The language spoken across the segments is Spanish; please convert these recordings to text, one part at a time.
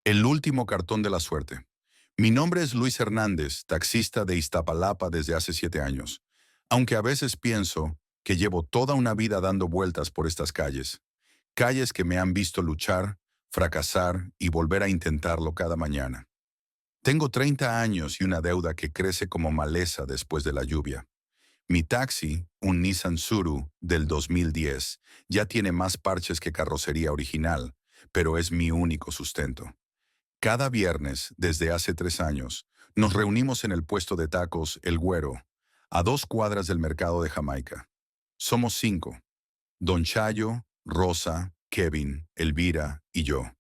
El último cartón de la suerte. Mi nombre es Luis Hernández, taxista de Iztapalapa desde hace 7 años, aunque a veces pienso que llevo toda una vida dando vueltas por estas calles, calles que me han visto luchar, fracasar y volver a intentarlo cada mañana. Tengo 30 años y una deuda que crece como maleza después de la lluvia. Mi taxi, un Nissan Suru del 2010, ya tiene más parches que carrocería original, pero es mi único sustento. Cada viernes, desde hace 3 años, nos reunimos en el puesto de tacos El Güero, a 2 cuadras del mercado de Jamaica. Somos 5: Don Chayo, Rosa, Kevin, Elvira y yo.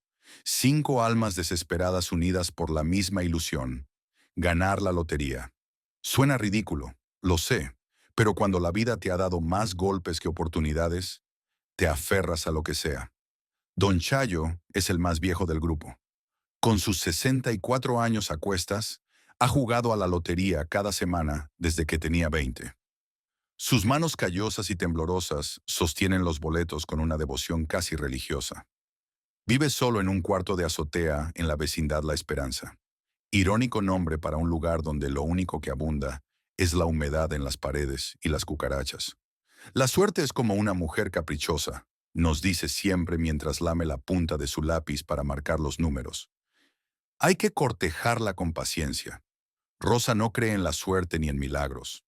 5 almas desesperadas unidas por la misma ilusión: ganar la lotería. Suena ridículo, lo sé, pero cuando la vida te ha dado más golpes que oportunidades, te aferras a lo que sea. Don Chayo es el más viejo del grupo. Con sus 64 años a cuestas, ha jugado a la lotería cada semana desde que tenía 20. Sus manos callosas y temblorosas sostienen los boletos con una devoción casi religiosa. Vive solo en un cuarto de azotea en la vecindad La Esperanza. Irónico nombre para un lugar donde lo único que abunda es la humedad en las paredes y las cucarachas. La suerte es como una mujer caprichosa, nos dice siempre mientras lame la punta de su lápiz para marcar los números. Hay que cortejarla con paciencia. Rosa no cree en la suerte ni en milagros.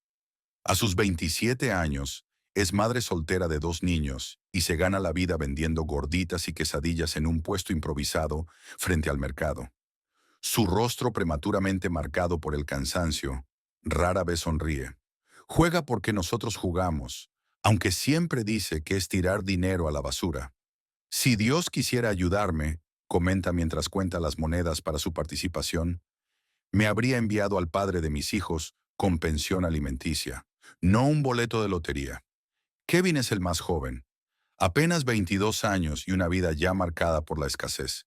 A sus 27 años, es madre soltera de 2 niños y se gana la vida vendiendo gorditas y quesadillas en un puesto improvisado frente al mercado. Su rostro prematuramente marcado por el cansancio, rara vez sonríe. Juega porque nosotros jugamos, aunque siempre dice que es tirar dinero a la basura. Si Dios quisiera ayudarme, comenta mientras cuenta las monedas para su participación, me habría enviado al padre de mis hijos con pensión alimenticia, no un boleto de lotería. Kevin es el más joven, apenas 22 años y una vida ya marcada por la escasez.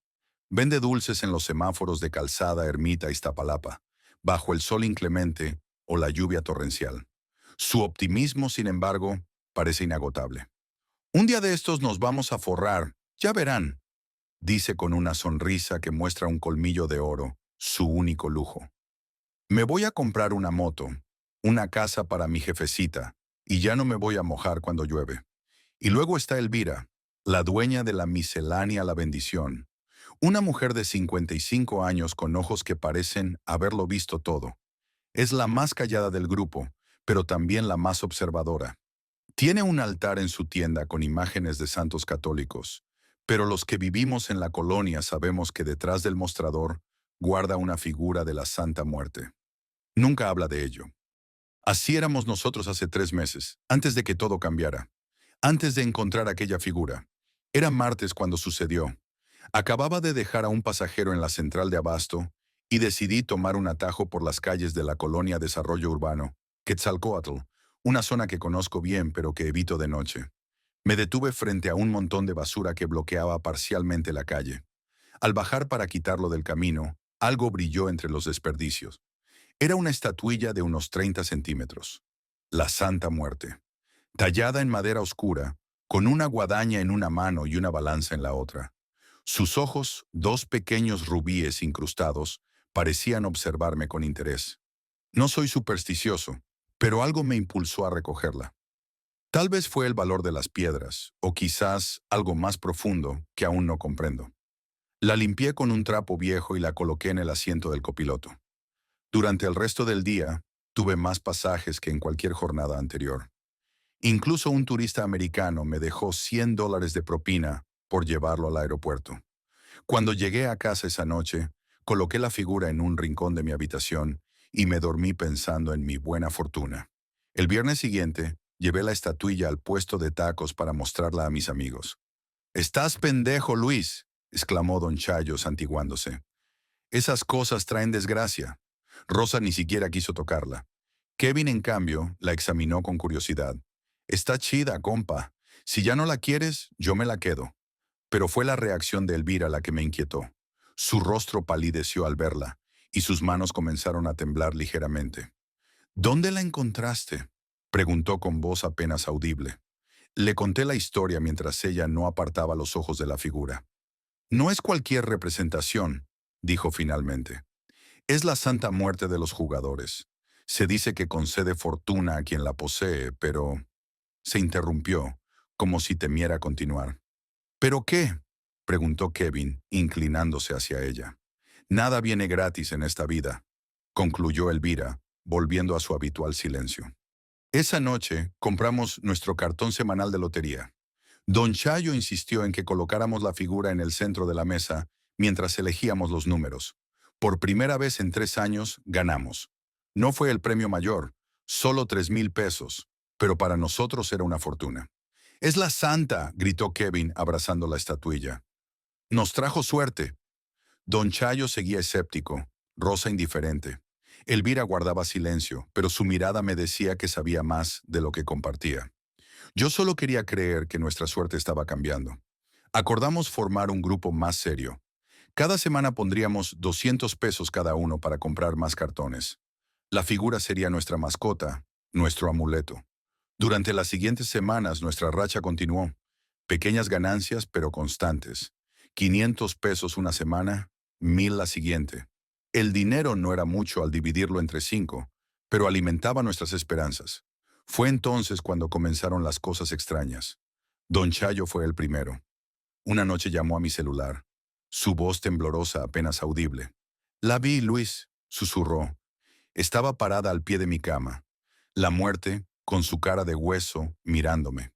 Vende dulces en los semáforos de Calzada, Ermita, Iztapalapa, bajo el sol inclemente o la lluvia torrencial. Su optimismo, sin embargo, parece inagotable. Un día de estos nos vamos a forrar, ya verán, dice con una sonrisa que muestra un colmillo de oro, su único lujo. Me voy a comprar una moto, una casa para mi jefecita, y ya no me voy a mojar cuando llueve. Y luego está Elvira, la dueña de la miscelánea La Bendición, una mujer de 55 años con ojos que parecen haberlo visto todo. Es la más callada del grupo, pero también la más observadora. Tiene un altar en su tienda con imágenes de santos católicos, pero los que vivimos en la colonia sabemos que detrás del mostrador guarda una figura de la Santa Muerte. Nunca habla de ello. Así éramos nosotros hace 3 meses, antes de que todo cambiara, antes de encontrar aquella figura. Era martes cuando sucedió. Acababa de dejar a un pasajero en la central de abasto y decidí tomar un atajo por las calles de la colonia Desarrollo Urbano, Quetzalcóatl, una zona que conozco bien pero que evito de noche. Me detuve frente a un montón de basura que bloqueaba parcialmente la calle. Al bajar para quitarlo del camino, algo brilló entre los desperdicios. Era una estatuilla de unos 30 centímetros. La Santa Muerte, tallada en madera oscura, con una guadaña en una mano y una balanza en la otra. Sus ojos, 2 pequeños rubíes incrustados, parecían observarme con interés. No soy supersticioso, pero algo me impulsó a recogerla. Tal vez fue el valor de las piedras, o quizás algo más profundo que aún no comprendo. La limpié con un trapo viejo y la coloqué en el asiento del copiloto. Durante el resto del día, tuve más pasajes que en cualquier jornada anterior. Incluso un turista americano me dejó $100 de propina por llevarlo al aeropuerto. Cuando llegué a casa esa noche, coloqué la figura en un rincón de mi habitación y me dormí pensando en mi buena fortuna. El viernes siguiente, llevé la estatuilla al puesto de tacos para mostrarla a mis amigos. «¡Estás pendejo, Luis!», exclamó don Chayo santiguándose. «Esas cosas traen desgracia». Rosa ni siquiera quiso tocarla. Kevin, en cambio, la examinó con curiosidad. «Está chida, compa. Si ya no la quieres, yo me la quedo». Pero fue la reacción de Elvira la que me inquietó. Su rostro palideció al verla, y sus manos comenzaron a temblar ligeramente. «¿Dónde la encontraste?», preguntó con voz apenas audible. Le conté la historia mientras ella no apartaba los ojos de la figura. «No es cualquier representación», dijo finalmente. Es la santa muerte de los jugadores. Se dice que concede fortuna a quien la posee, pero... Se interrumpió, como si temiera continuar. ¿Pero qué? Preguntó Kevin, inclinándose hacia ella. Nada viene gratis en esta vida, concluyó Elvira, volviendo a su habitual silencio. Esa noche compramos nuestro cartón semanal de lotería. Don Chayo insistió en que colocáramos la figura en el centro de la mesa mientras elegíamos los números. Por primera vez en 3 años ganamos. No fue el premio mayor, solo 3,000 pesos, pero para nosotros era una fortuna. «¡Es la santa!», gritó Kevin abrazando la estatuilla. «Nos trajo suerte». Don Chayo seguía escéptico, Rosa indiferente. Elvira guardaba silencio, pero su mirada me decía que sabía más de lo que compartía. Yo solo quería creer que nuestra suerte estaba cambiando. Acordamos formar un grupo más serio. Cada semana pondríamos 200 pesos cada uno para comprar más cartones. La figura sería nuestra mascota, nuestro amuleto. Durante las siguientes semanas nuestra racha continuó. Pequeñas ganancias, pero constantes. 500 pesos una semana, 1,000 la siguiente. El dinero no era mucho al dividirlo entre 5, pero alimentaba nuestras esperanzas. Fue entonces cuando comenzaron las cosas extrañas. Don Chayo fue el primero. Una noche llamó a mi celular. Su voz temblorosa apenas audible. «La vi, Luis», susurró. Estaba parada al pie de mi cama. La muerte, con su cara de hueso, mirándome.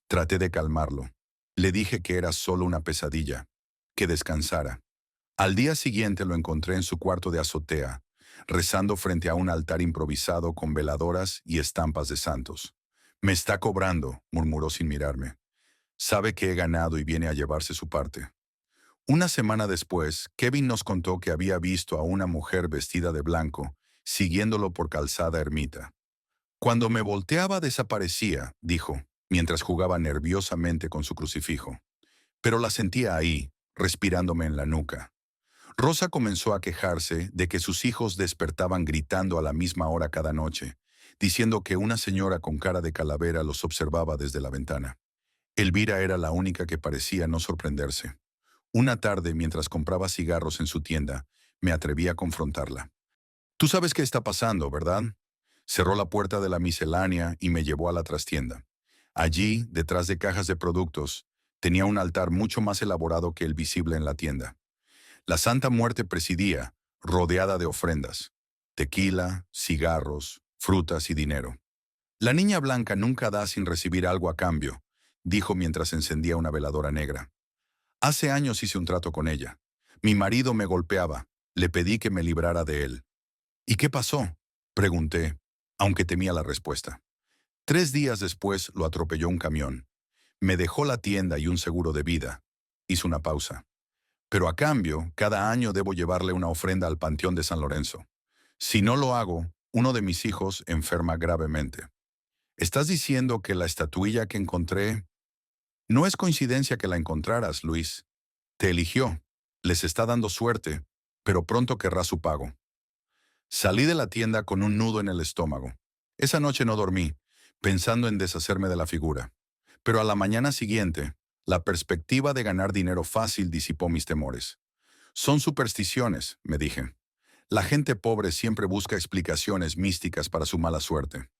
Traté de calmarlo. Le dije que era solo una pesadilla, que descansara. Al día siguiente lo encontré en su cuarto de azotea, rezando frente a un altar improvisado con veladoras y estampas de santos. «Me está cobrando», murmuró sin mirarme. «Sabe que he ganado y viene a llevarse su parte». Una semana después, Kevin nos contó que había visto a una mujer vestida de blanco, siguiéndolo por Calzada Ermita. «Cuando me volteaba desaparecía», dijo, mientras jugaba nerviosamente con su crucifijo. Pero la sentía ahí, respirándome en la nuca. Rosa comenzó a quejarse de que sus hijos despertaban gritando a la misma hora cada noche, diciendo que una señora con cara de calavera los observaba desde la ventana. Elvira era la única que parecía no sorprenderse. Una tarde, mientras compraba cigarros en su tienda, me atreví a confrontarla. «Tú sabes qué está pasando, ¿verdad?». Cerró la puerta de la miscelánea y me llevó a la trastienda. Allí, detrás de cajas de productos, tenía un altar mucho más elaborado que el visible en la tienda. La Santa Muerte presidía, rodeada de ofrendas: tequila, cigarros, frutas y dinero. «La niña blanca nunca da sin recibir algo a cambio», dijo mientras encendía una veladora negra. «Hace años hice un trato con ella. Mi marido me golpeaba. Le pedí que me librara de él». «¿Y qué pasó?», pregunté, aunque temía la respuesta. 3 días después lo atropelló un camión. Me dejó la tienda y un seguro de vida. Hizo una pausa. «Pero a cambio, cada año debo llevarle una ofrenda al Panteón de San Lorenzo. Si no lo hago, uno de mis hijos enferma gravemente». «¿Estás diciendo que la estatuilla que encontré...?» «No es coincidencia que la encontraras, Luis. Te eligió. Les está dando suerte, pero pronto querrá su pago». Salí de la tienda con un nudo en el estómago. Esa noche no dormí, pensando en deshacerme de la figura. Pero a la mañana siguiente, la perspectiva de ganar dinero fácil disipó mis temores. «Son supersticiones», me dije. «La gente pobre siempre busca explicaciones místicas para su mala suerte».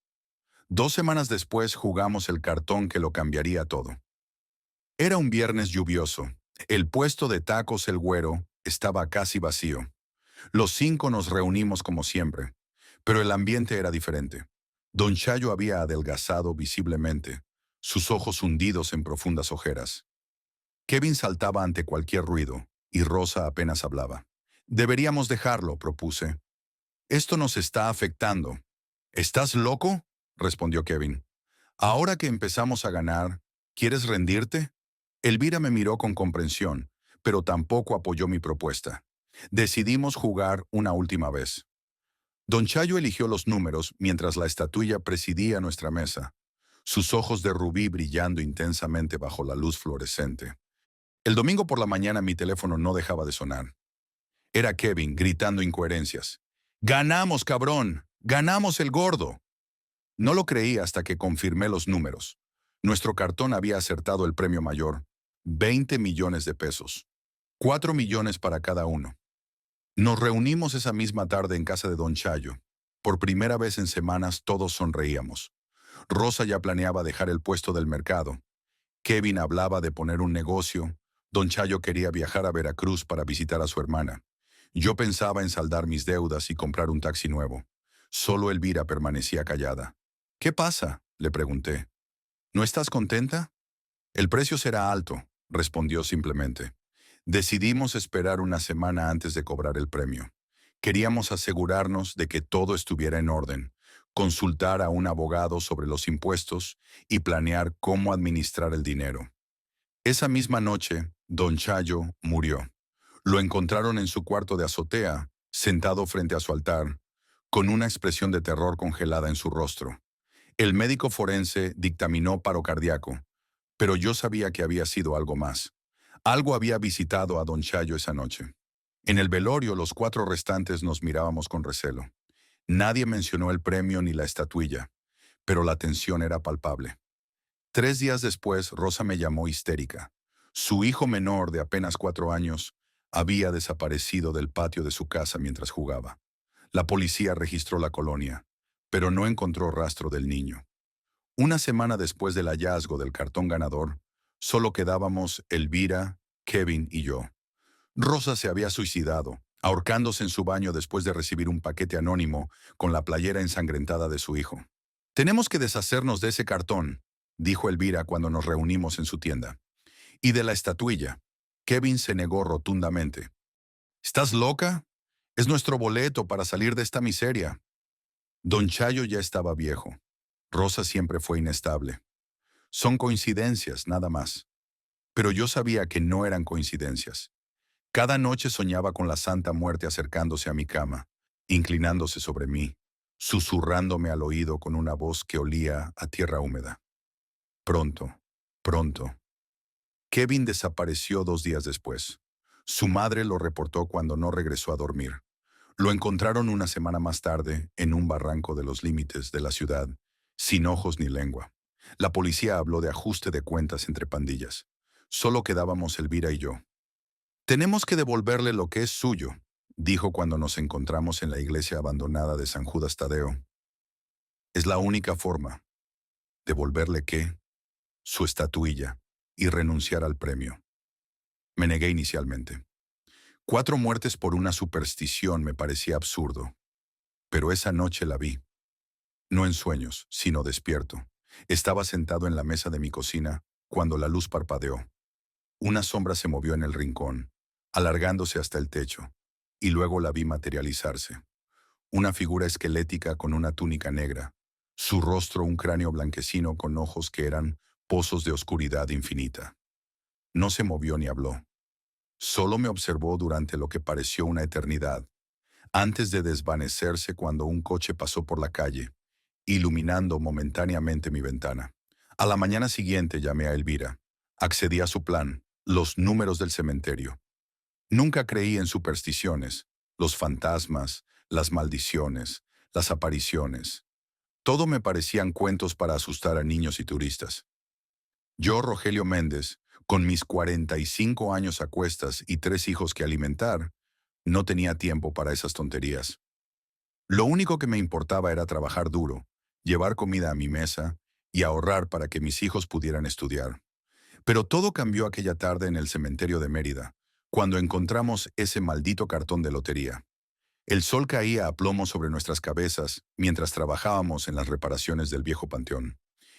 2 semanas después jugamos el cartón que lo cambiaría todo. Era un viernes lluvioso. El puesto de tacos El Güero estaba casi vacío. Los 5 nos reunimos como siempre, pero el ambiente era diferente. Don Chayo había adelgazado visiblemente, sus ojos hundidos en profundas ojeras. Kevin saltaba ante cualquier ruido, y Rosa apenas hablaba. «Deberíamos dejarlo», propuse. «Esto nos está afectando». «¿Estás loco?», respondió Kevin. «Ahora que empezamos a ganar, ¿quieres rendirte?». Elvira me miró con comprensión, pero tampoco apoyó mi propuesta. Decidimos jugar una última vez. Don Chayo eligió los números mientras la estatuilla presidía nuestra mesa, sus ojos de rubí brillando intensamente bajo la luz fluorescente. El domingo por la mañana mi teléfono no dejaba de sonar. Era Kevin gritando incoherencias. «¡Ganamos, cabrón! ¡Ganamos el gordo!». No lo creí hasta que confirmé los números. Nuestro cartón había acertado el premio mayor, 20 millones de pesos. 4 millones para cada uno. Nos reunimos esa misma tarde en casa de don Chayo. Por primera vez en semanas todos sonreíamos. Rosa ya planeaba dejar el puesto del mercado. Kevin hablaba de poner un negocio. Don Chayo quería viajar a Veracruz para visitar a su hermana. Yo pensaba en saldar mis deudas y comprar un taxi nuevo. Solo Elvira permanecía callada. ¿Qué pasa?, le pregunté. ¿No estás contenta? El precio será alto, respondió simplemente. Decidimos esperar una semana antes de cobrar el premio. Queríamos asegurarnos de que todo estuviera en orden, consultar a un abogado sobre los impuestos y planear cómo administrar el dinero. Esa misma noche, don Chayo murió. Lo encontraron en su cuarto de azotea, sentado frente a su altar, con una expresión de terror congelada en su rostro. El médico forense dictaminó paro cardíaco, pero yo sabía que había sido algo más. Algo había visitado a don Chayo esa noche. En el velorio, los cuatro restantes nos mirábamos con recelo. Nadie mencionó el premio ni la estatuilla, pero la tensión era palpable. 3 días después, Rosa me llamó histérica. Su hijo menor, de apenas 4 años, había desaparecido del patio de su casa mientras jugaba. La policía registró la colonia, pero no encontró rastro del niño. Una semana después del hallazgo del cartón ganador, solo quedábamos Elvira, Kevin y yo. Rosa se había suicidado, ahorcándose en su baño después de recibir un paquete anónimo con la playera ensangrentada de su hijo. Tenemos que deshacernos de ese cartón, dijo Elvira cuando nos reunimos en su tienda. Y de la estatuilla. Kevin se negó rotundamente. ¿Estás loca? Es nuestro boleto para salir de esta miseria. Don Chayo ya estaba viejo. Rosa siempre fue inestable. Son coincidencias, nada más. Pero yo sabía que no eran coincidencias. Cada noche soñaba con la Santa Muerte acercándose a mi cama, inclinándose sobre mí, susurrándome al oído con una voz que olía a tierra húmeda. Pronto, pronto. Kevin desapareció 2 días después. Su madre lo reportó cuando no regresó a dormir. Lo encontraron una semana más tarde en un barranco de los límites de la ciudad, sin ojos ni lengua. La policía habló de ajuste de cuentas entre pandillas. Solo quedábamos Elvira y yo. Tenemos que devolverle lo que es suyo, dijo cuando nos encontramos en la iglesia abandonada de San Judas Tadeo. Es la única forma. ¿Devolverle qué? Su estatuilla y renunciar al premio. Me negué inicialmente. 4 muertes por una superstición me parecía absurdo, pero esa noche la vi. No en sueños, sino despierto. Estaba sentado en la mesa de mi cocina cuando la luz parpadeó. Una sombra se movió en el rincón, alargándose hasta el techo, y luego la vi materializarse. Una figura esquelética con una túnica negra, su rostro un cráneo blanquecino con ojos que eran pozos de oscuridad infinita. No se movió ni habló. Solo me observó durante lo que pareció una eternidad, antes de desvanecerse cuando un coche pasó por la calle, iluminando momentáneamente mi ventana. A la mañana siguiente llamé a Elvira. Accedí a su plan, los números del cementerio. Nunca creí en supersticiones, los fantasmas, las maldiciones, las apariciones. Todo me parecían cuentos para asustar a niños y turistas. Yo, Rogelio Méndez, con mis 45 años a cuestas y 3 hijos que alimentar, no tenía tiempo para esas tonterías. Lo único que me importaba era trabajar duro, llevar comida a mi mesa y ahorrar para que mis hijos pudieran estudiar. Pero todo cambió aquella tarde en el cementerio de Mérida, cuando encontramos ese maldito cartón de lotería. El sol caía a plomo sobre nuestras cabezas mientras trabajábamos en las reparaciones del viejo panteón.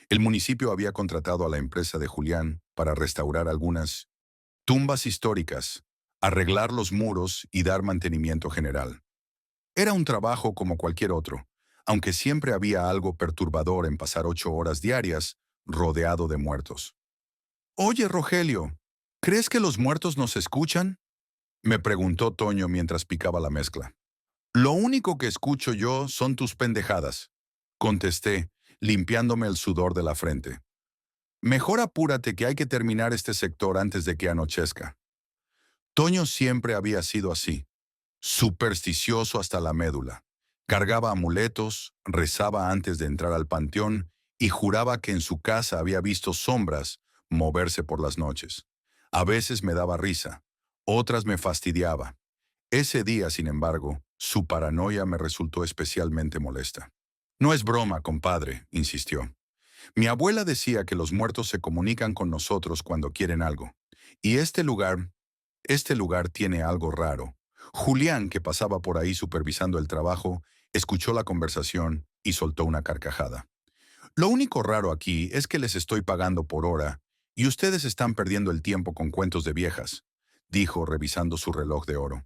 El municipio había contratado a la empresa de Julián para restaurar algunas tumbas históricas, arreglar los muros y dar mantenimiento general. Era un trabajo como cualquier otro, aunque siempre había algo perturbador en pasar 8 horas diarias rodeado de muertos. Oye, Rogelio, ¿crees que los muertos nos escuchan?, me preguntó Toño mientras picaba la mezcla. Lo único que escucho yo son tus pendejadas, contesté, limpiándome el sudor de la frente. Mejor apúrate que hay que terminar este sector antes de que anochezca. Toño siempre había sido así, supersticioso hasta la médula. Cargaba amuletos, rezaba antes de entrar al panteón y juraba que en su casa había visto sombras moverse por las noches. A veces me daba risa, otras me fastidiaba. Ese día, sin embargo, su paranoia me resultó especialmente molesta. No es broma, compadre, insistió. Mi abuela decía que los muertos se comunican con nosotros cuando quieren algo. Y este lugar tiene algo raro. Julián, que pasaba por ahí supervisando el trabajo, escuchó la conversación y soltó una carcajada. Lo único raro aquí es que les estoy pagando por hora y ustedes están perdiendo el tiempo con cuentos de viejas, dijo revisando su reloj de oro.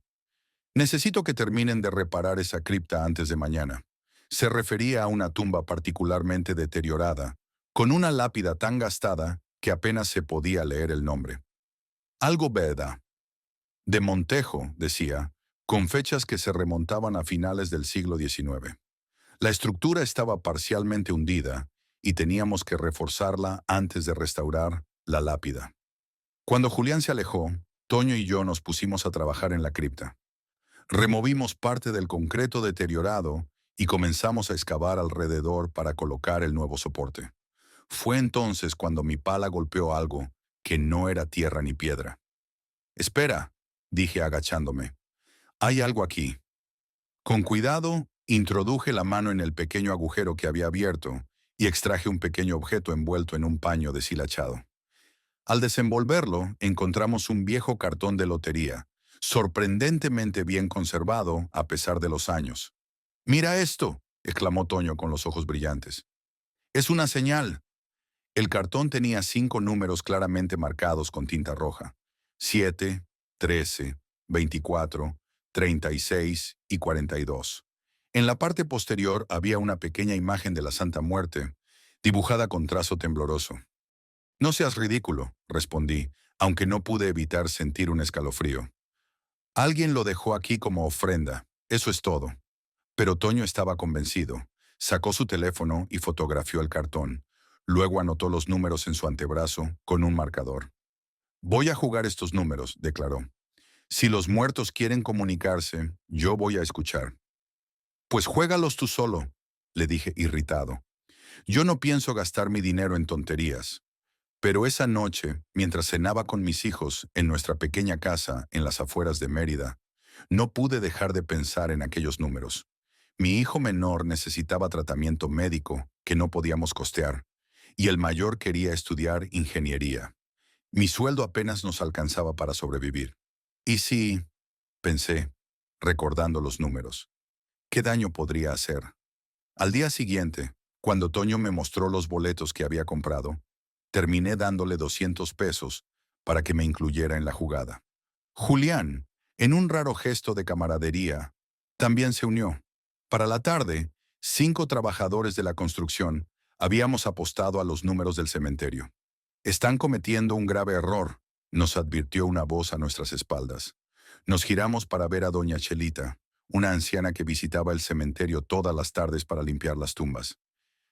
Necesito que terminen de reparar esa cripta antes de mañana. Se refería a una tumba particularmente deteriorada, con una lápida tan gastada que apenas se podía leer el nombre. Algo Beda, de Montejo, decía, con fechas que se remontaban a finales del siglo XIX. La estructura estaba parcialmente hundida y teníamos que reforzarla antes de restaurar la lápida. Cuando Julián se alejó, Toño y yo nos pusimos a trabajar en la cripta. Removimos parte del concreto deteriorado y comenzamos a excavar alrededor para colocar el nuevo soporte. Fue entonces cuando mi pala golpeó algo que no era tierra ni piedra. «Espera», dije agachándome. «Hay algo aquí». Con cuidado, introduje la mano en el pequeño agujero que había abierto y extraje un pequeño objeto envuelto en un paño deshilachado. Al desenvolverlo, encontramos un viejo cartón de lotería, sorprendentemente bien conservado a pesar de los años. «Mira esto», exclamó Toño con los ojos brillantes. «Es una señal». El cartón tenía 5 números claramente marcados con tinta roja: 7, 13, 24, 36 y 42. En la parte posterior había una pequeña imagen de la Santa Muerte, dibujada con trazo tembloroso. «No seas ridículo», respondí, aunque no pude evitar sentir un escalofrío. «Alguien lo dejó aquí como ofrenda, eso es todo». Pero Toño estaba convencido. Sacó su teléfono y fotografió el cartón. Luego anotó los números en su antebrazo con un marcador. «Voy a jugar estos números», declaró. «Si los muertos quieren comunicarse, yo voy a escuchar». «Pues juégalos tú solo», le dije irritado. «Yo no pienso gastar mi dinero en tonterías». Pero esa noche, mientras cenaba con mis hijos en nuestra pequeña casa en las afueras de Mérida, no pude dejar de pensar en aquellos números. Mi hijo menor necesitaba tratamiento médico que no podíamos costear, y el mayor quería estudiar ingeniería. Mi sueldo apenas nos alcanzaba para sobrevivir. ¿Y si? Pensé, recordando los números. ¿Qué daño podría hacer? Al día siguiente, cuando Toño me mostró los boletos que había comprado, terminé dándole 200 pesos para que me incluyera en la jugada. Julián, en un raro gesto de camaradería, también se unió. Para la tarde, 5 trabajadores de la construcción habíamos apostado a los números del cementerio. «Están cometiendo un grave error», nos advirtió una voz a nuestras espaldas. Nos giramos para ver a doña Chelita, una anciana que visitaba el cementerio todas las tardes para limpiar las tumbas.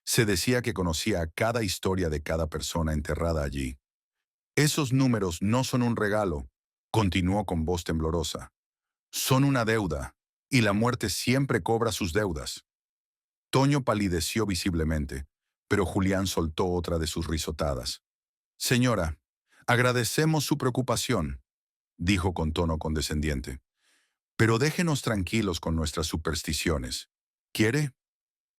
Se decía que conocía cada historia de cada persona enterrada allí. «Esos números no son un regalo», continuó con voz temblorosa. «Son una deuda, y la muerte siempre cobra sus deudas». Toño palideció visiblemente, pero Julián soltó otra de sus risotadas. «Señora, agradecemos su preocupación», dijo con tono condescendiente. «Pero déjenos tranquilos con nuestras supersticiones. ¿Quiere?».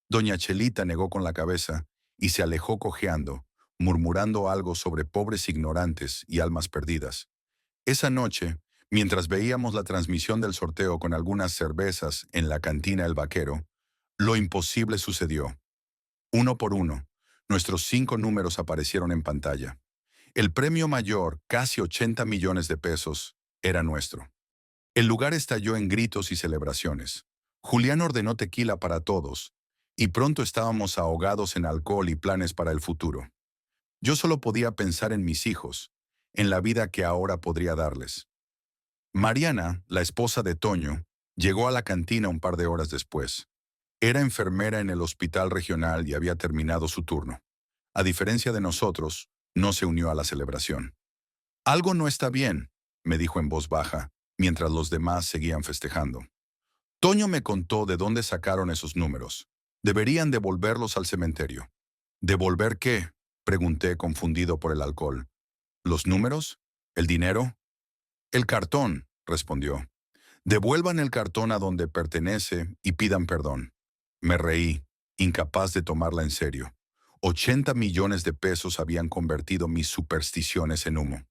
Doña Chelita negó con la cabeza y se alejó cojeando, murmurando algo sobre pobres ignorantes y almas perdidas. Esa noche, mientras veíamos la transmisión del sorteo con algunas cervezas en la cantina El Vaquero, lo imposible sucedió. Uno por uno, nuestros 5 números aparecieron en pantalla. El premio mayor, casi 80 millones de pesos, era nuestro. El lugar estalló en gritos y celebraciones. Julián ordenó tequila para todos, y pronto estábamos ahogados en alcohol y planes para el futuro. Yo solo podía pensar en mis hijos, en la vida que ahora podría darles. Mariana, la esposa de Toño, llegó a la cantina un par de horas después. Era enfermera en el hospital regional y había terminado su turno. A diferencia de nosotros, no se unió a la celebración. «Algo no está bien», me dijo en voz baja, mientras los demás seguían festejando. Toño me contó de dónde sacaron esos números. Deberían devolverlos al cementerio. «¿Devolver qué?», pregunté confundido por el alcohol. «¿Los números? ¿El dinero?» «El cartón», respondió. Devuelvan el cartón a donde pertenece y pidan perdón. Me reí, incapaz de tomarla en serio. 80 millones de pesos habían convertido mis supersticiones en humo.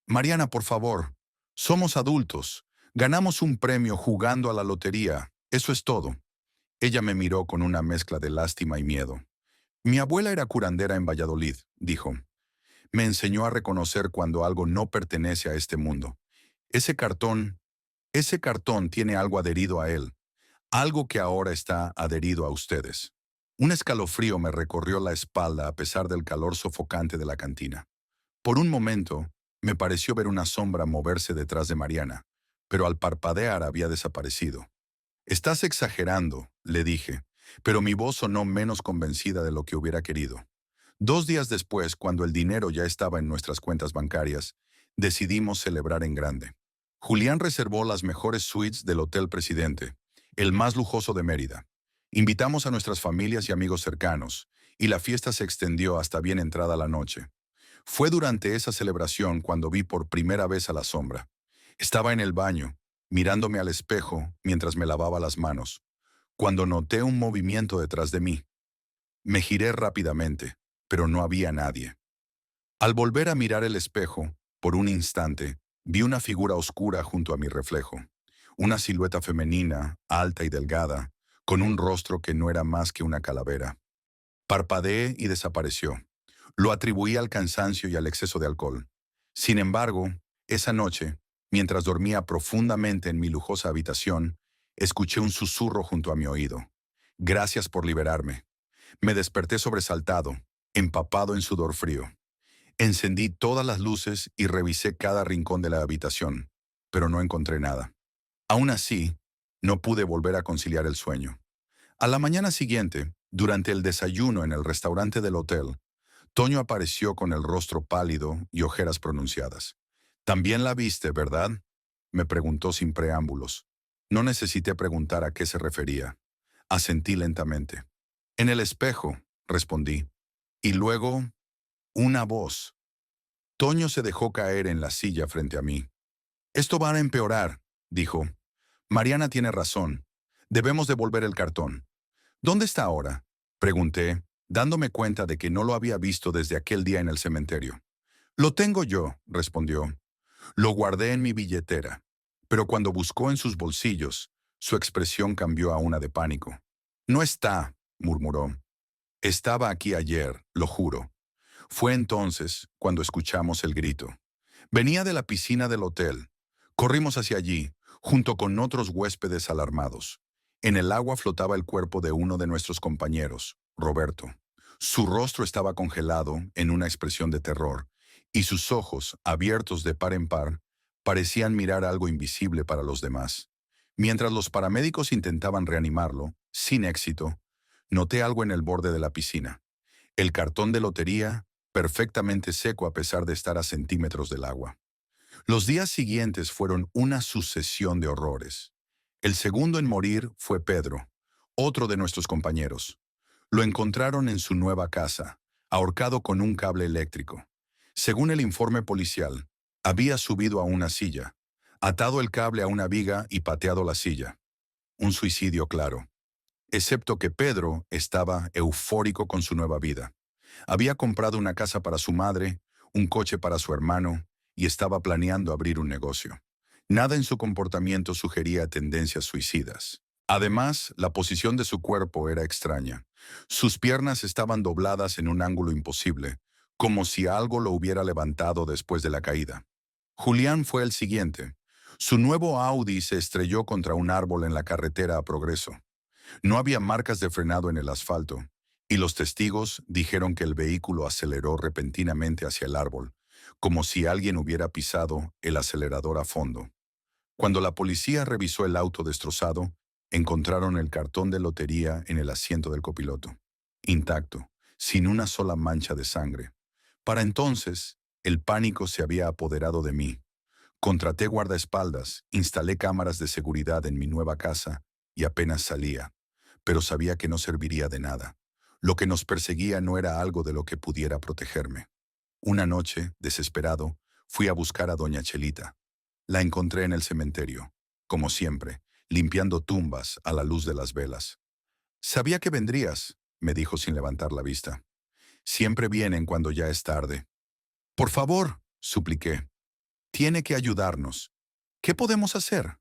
Mariana, por favor, somos adultos. Ganamos un premio jugando a la lotería. Eso es todo. Ella me miró con una mezcla de lástima y miedo. Mi abuela era curandera en Valladolid, dijo. Me enseñó a reconocer cuando algo no pertenece a este mundo. Ese cartón, ese cartón tiene algo adherido a él, algo que ahora está adherido a ustedes. Un escalofrío me recorrió la espalda a pesar del calor sofocante de la cantina. Por un momento, me pareció ver una sombra moverse detrás de Mariana, pero al parpadear había desaparecido. Estás exagerando, le dije, pero mi voz sonó menos convencida de lo que hubiera querido. 2 días después, cuando el dinero ya estaba en nuestras cuentas bancarias, decidimos celebrar en grande. Julián reservó las mejores suites del Hotel Presidente, el más lujoso de Mérida. Invitamos a nuestras familias y amigos cercanos, y la fiesta se extendió hasta bien entrada la noche. Fue durante esa celebración cuando vi por primera vez a la sombra. Estaba en el baño, mirándome al espejo mientras me lavaba las manos, cuando noté un movimiento detrás de mí. Me giré rápidamente, pero no había nadie. Al volver a mirar el espejo, por un instante, vi una figura oscura junto a mi reflejo. Una silueta femenina, alta y delgada, con un rostro que no era más que una calavera. Parpadeé y desapareció. Lo atribuí al cansancio y al exceso de alcohol. Sin embargo, esa noche, mientras dormía profundamente en mi lujosa habitación, escuché un susurro junto a mi oído. Gracias por liberarme. Me desperté sobresaltado, empapado en sudor frío. Encendí todas las luces y revisé cada rincón de la habitación, pero no encontré nada. Aún así, no pude volver a conciliar el sueño. A la mañana siguiente, durante el desayuno en el restaurante del hotel, Toño apareció con el rostro pálido y ojeras pronunciadas. «También la viste, ¿verdad?», me preguntó sin preámbulos. No necesité preguntar a qué se refería. Asentí lentamente. «En el espejo», respondí. Y luego, una voz. Toño se dejó caer en la silla frente a mí. «Esto va a empeorar», dijo. «Mariana tiene razón. Debemos devolver el cartón». «¿Dónde está ahora?», pregunté, dándome cuenta de que no lo había visto desde aquel día en el cementerio. «Lo tengo yo», respondió. Lo guardé en mi billetera, pero cuando buscó en sus bolsillos, su expresión cambió a una de pánico. «No está», murmuró. «Estaba aquí ayer, lo juro». Fue entonces cuando escuchamos el grito. Venía de la piscina del hotel. Corrimos hacia allí, junto con otros huéspedes alarmados. En el agua flotaba el cuerpo de uno de nuestros compañeros, Roberto. Su rostro estaba congelado en una expresión de terror, y sus ojos, abiertos de par en par, parecían mirar algo invisible para los demás. Mientras los paramédicos intentaban reanimarlo, sin éxito, noté algo en el borde de la piscina. El cartón de lotería, perfectamente seco a pesar de estar a centímetros del agua. Los días siguientes fueron una sucesión de horrores. El segundo en morir fue Pedro, otro de nuestros compañeros. Lo encontraron en su nueva casa, ahorcado con un cable eléctrico. Según el informe policial, había subido a una silla, atado el cable a una viga y pateado la silla. Un suicidio claro. Excepto que Pedro estaba eufórico con su nueva vida. Había comprado una casa para su madre, un coche para su hermano, y estaba planeando abrir un negocio. Nada en su comportamiento sugería tendencias suicidas. Además, la posición de su cuerpo era extraña. Sus piernas estaban dobladas en un ángulo imposible, como si algo lo hubiera levantado después de la caída. Julián fue el siguiente. Su nuevo Audi se estrelló contra un árbol en la carretera a Progreso. No había marcas de frenado en el asfalto, y los testigos dijeron que el vehículo aceleró repentinamente hacia el árbol, como si alguien hubiera pisado el acelerador a fondo. Cuando la policía revisó el auto destrozado, encontraron el cartón de lotería en el asiento del copiloto, intacto, sin una sola mancha de sangre. Para entonces, el pánico se había apoderado de mí. Contraté guardaespaldas, instalé cámaras de seguridad en mi nueva casa y apenas salía, pero sabía que no serviría de nada. Lo que nos perseguía no era algo de lo que pudiera protegerme. Una noche, desesperado, fui a buscar a doña Chelita. La encontré en el cementerio, como siempre, limpiando tumbas a la luz de las velas. Sabía que vendrías, me dijo sin levantar la vista. Siempre vienen cuando ya es tarde. Por favor, supliqué. Tiene que ayudarnos. ¿Qué podemos hacer?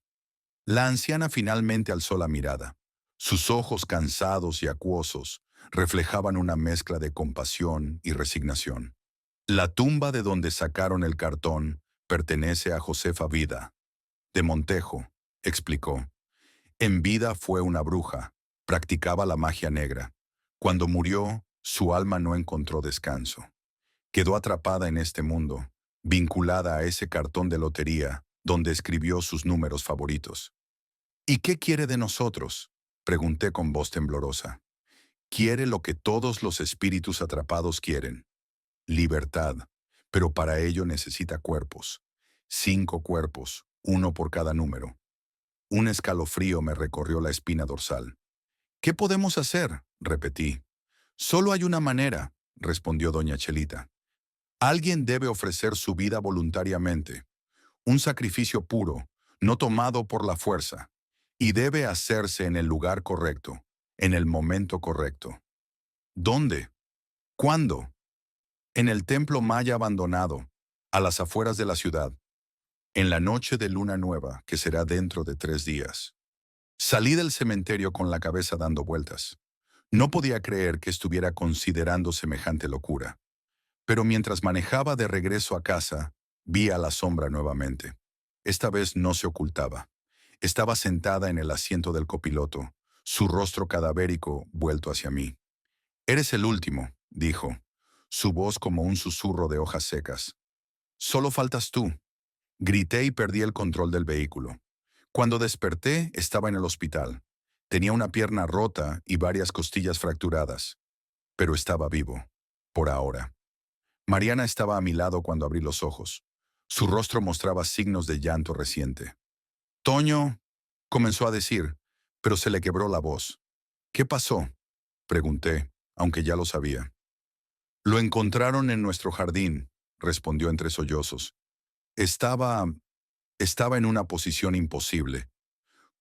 La anciana finalmente alzó la mirada. Sus ojos cansados y acuosos reflejaban una mezcla de compasión y resignación. La tumba de donde sacaron el cartón pertenece a Josefa Vida, de Montejo, explicó. En vida fue una bruja, practicaba la magia negra. Cuando murió, su alma no encontró descanso. Quedó atrapada en este mundo, vinculada a ese cartón de lotería donde escribió sus números favoritos. ¿Y qué quiere de nosotros?, pregunté con voz temblorosa. Quiere lo que todos los espíritus atrapados quieren: libertad, pero para ello necesita cuerpos. 5 cuerpos, uno por cada número. Un escalofrío me recorrió la espina dorsal. ¿Qué podemos hacer?, repetí. Solo hay una manera, respondió doña Chelita. Alguien debe ofrecer su vida voluntariamente, un sacrificio puro, no tomado por la fuerza, y debe hacerse en el lugar correcto, en el momento correcto. ¿Dónde? ¿Cuándo? En el templo maya abandonado, a las afueras de la ciudad, en la noche de luna nueva, que será dentro de 3 días. Salí del cementerio con la cabeza dando vueltas. No podía creer que estuviera considerando semejante locura. Pero mientras manejaba de regreso a casa, vi a la sombra nuevamente. Esta vez no se ocultaba. Estaba sentada en el asiento del copiloto, su rostro cadavérico vuelto hacia mí. «Eres el último», dijo, su voz como un susurro de hojas secas. «Solo faltas tú». Grité y perdí el control del vehículo. Cuando desperté, estaba en el hospital. Tenía una pierna rota y varias costillas fracturadas. Pero estaba vivo, por ahora. Mariana estaba a mi lado cuando abrí los ojos. Su rostro mostraba signos de llanto reciente. «Toño», comenzó a decir, pero se le quebró la voz. «¿Qué pasó?», pregunté, aunque ya lo sabía. «Lo encontraron en nuestro jardín», respondió entre sollozos. Estaba en una posición imposible,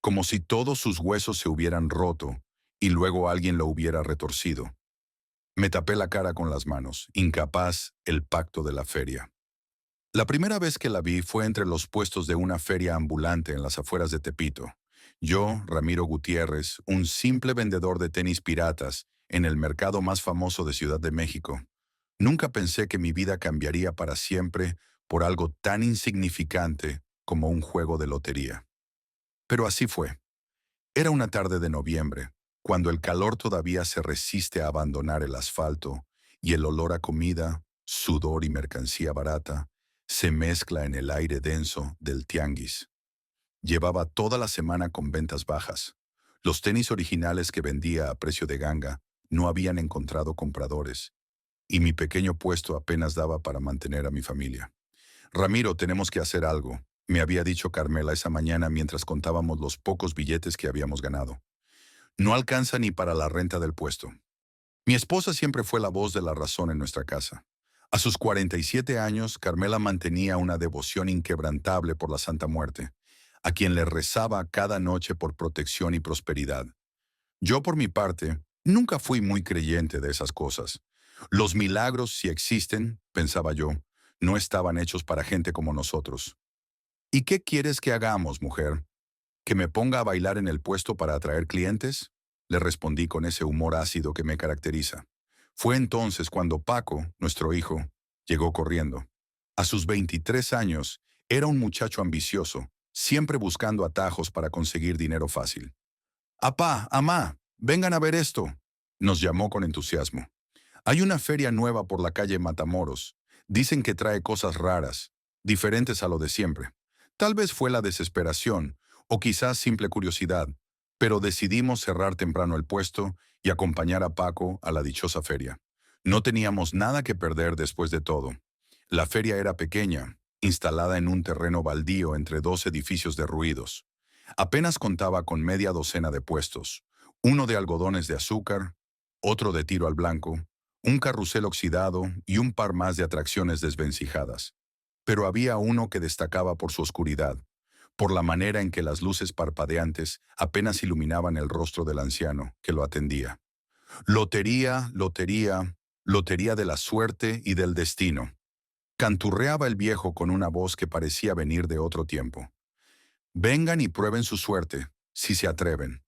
como si todos sus huesos se hubieran roto y luego alguien lo hubiera retorcido. Me tapé la cara con las manos, incapaz, el pacto de la feria. La primera vez que la vi fue entre los puestos de una feria ambulante en las afueras de Tepito. Yo, Ramiro Gutiérrez, un simple vendedor de tenis piratas en el mercado más famoso de Ciudad de México. Nunca pensé que mi vida cambiaría para siempre por algo tan insignificante como un juego de lotería. Pero así fue. Era una tarde de noviembre, cuando el calor todavía se resiste a abandonar el asfalto y el olor a comida, sudor y mercancía barata se mezcla en el aire denso del tianguis. Llevaba toda la semana con ventas bajas. Los tenis originales que vendía a precio de ganga no habían encontrado compradores, y mi pequeño puesto apenas daba para mantener a mi familia. «Ramiro, tenemos que hacer algo», me había dicho Carmela esa mañana mientras contábamos los pocos billetes que habíamos ganado. «No alcanza ni para la renta del puesto». Mi esposa siempre fue la voz de la razón en nuestra casa. A sus 47 años, Carmela mantenía una devoción inquebrantable por la Santa Muerte, a quien le rezaba cada noche por protección y prosperidad. Yo, por mi parte, nunca fui muy creyente de esas cosas. Los milagros, si existen, pensaba yo, no estaban hechos para gente como nosotros. «¿Y qué quieres que hagamos, mujer? ¿Que me ponga a bailar en el puesto para atraer clientes?», le respondí con ese humor ácido que me caracteriza. Fue entonces cuando Paco, nuestro hijo, llegó corriendo. A sus 23 años, era un muchacho ambicioso, siempre buscando atajos para conseguir dinero fácil. «Apá, amá, vengan a ver esto», nos llamó con entusiasmo. «Hay una feria nueva por la calle Matamoros. Dicen que trae cosas raras, diferentes a lo de siempre». Tal vez fue la desesperación, o quizás simple curiosidad, pero decidimos cerrar temprano el puesto y acompañar a Paco a la dichosa feria. No teníamos nada que perder después de todo. La feria era pequeña, instalada en un terreno baldío entre 2 edificios derruidos. Apenas contaba con media docena de puestos, uno de algodones de azúcar, otro de tiro al blanco, un carrusel oxidado y un par más de atracciones desvencijadas. Pero había uno que destacaba por su oscuridad, por la manera en que las luces parpadeantes apenas iluminaban el rostro del anciano que lo atendía. Lotería, lotería, lotería de la suerte y del destino. Canturreaba el viejo con una voz que parecía venir de otro tiempo. Vengan y prueben su suerte, si se atreven.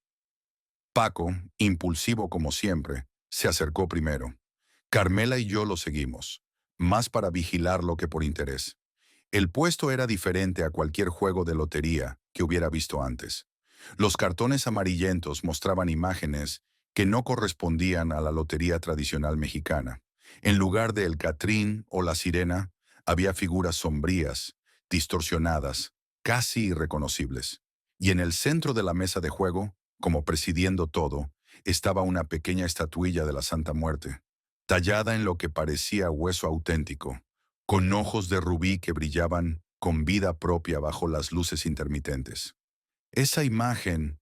Paco, impulsivo como siempre, se acercó primero. Carmela y yo lo seguimos, más para vigilarlo que por interés. El puesto era diferente a cualquier juego de lotería que hubiera visto antes. Los cartones amarillentos mostraban imágenes que no correspondían a la lotería tradicional mexicana. En lugar de el Catrín o la sirena, había figuras sombrías, distorsionadas, casi irreconocibles. Y en el centro de la mesa de juego, como presidiendo todo, estaba una pequeña estatuilla de la Santa Muerte, tallada en lo que parecía hueso auténtico, con ojos de rubí que brillaban con vida propia bajo las luces intermitentes. Esa imagen,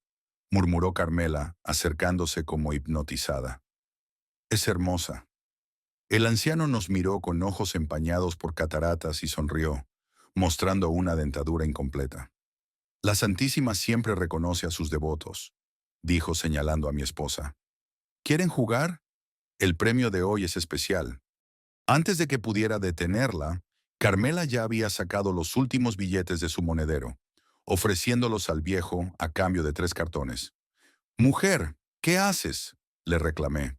murmuró Carmela, acercándose como hipnotizada. Es hermosa. El anciano nos miró con ojos empañados por cataratas y sonrió, mostrando una dentadura incompleta. La Santísima siempre reconoce a sus devotos, dijo señalando a mi esposa. ¿Quieren jugar? El premio de hoy es especial. Antes de que pudiera detenerla, Carmela ya había sacado los últimos billetes de su monedero, ofreciéndolos al viejo a cambio de 3 cartones. «Mujer, ¿qué haces?», le reclamé.